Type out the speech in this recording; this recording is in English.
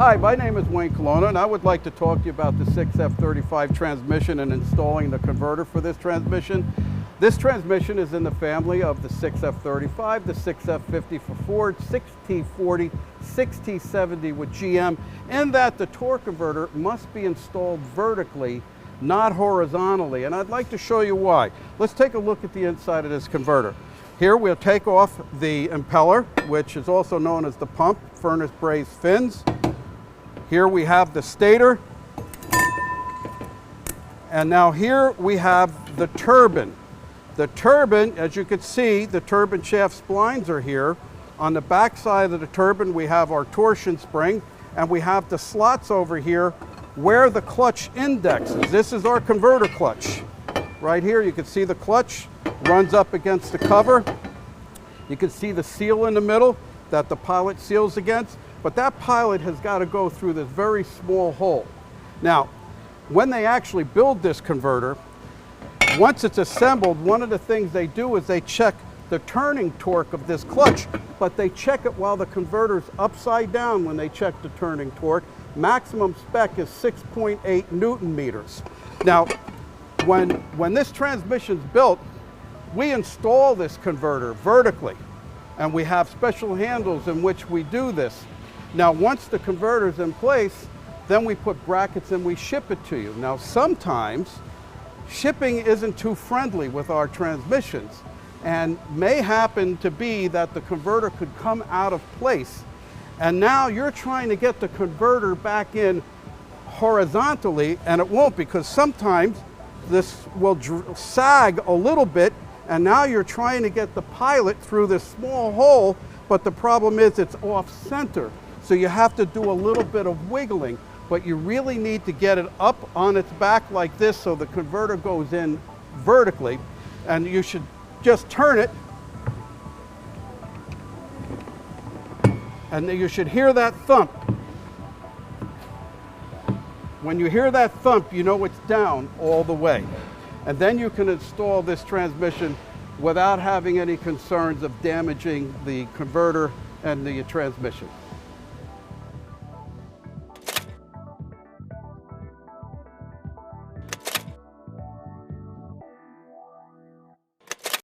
Hi, my name is Wayne Colonna, and I would like to talk to you about the 6F35 transmission and installing the converter for this transmission. This transmission is in the family of the 6F35, the 6F50 for Ford, 6T40, 6T70 with GM, in that the torque converter must be installed vertically, not horizontally, and I'd like to show you why. Let's take a look at the inside of this converter. Here we'll take off the impeller, which is also known as the pump, furnace braze fins. Here we have the stator. And now here we have the turbine. The turbine, as you can see, the turbine shaft splines are here. On the back side of the turbine we have our torsion spring, and we have the slots over here where the clutch indexes. This is our converter clutch. Right here you can see the clutch runs up against the cover. You can see the seal in the middle that the pilot seals against, but that pilot has got to go through this very small hole. Now, when they actually build this converter, once it's assembled, one of the things they do is they check the turning torque of this clutch, but they check it while the converter's upside down when they check the turning torque. Maximum spec is 6.8 Newton meters. Now, when this transmission's built, we install this converter vertically, and we have special handles in which we do this. Now, once the converter's in place, then we put brackets and we ship it to you. Now, sometimes shipping isn't too friendly with our transmissions, and may happen to be that the converter could come out of place, and now you're trying to get the converter back in horizontally, and it won't, because sometimes this will sag a little bit, and now you're trying to get the pilot through this small hole, but the problem is it's off center. So you have to do a little bit of wiggling, but you really need to get it up on its back like this so the converter goes in vertically, and you should just turn it, and you should hear that thump. When you hear that thump, you know it's down all the way. And then you can install this transmission without having any concerns of damaging the converter and the transmission.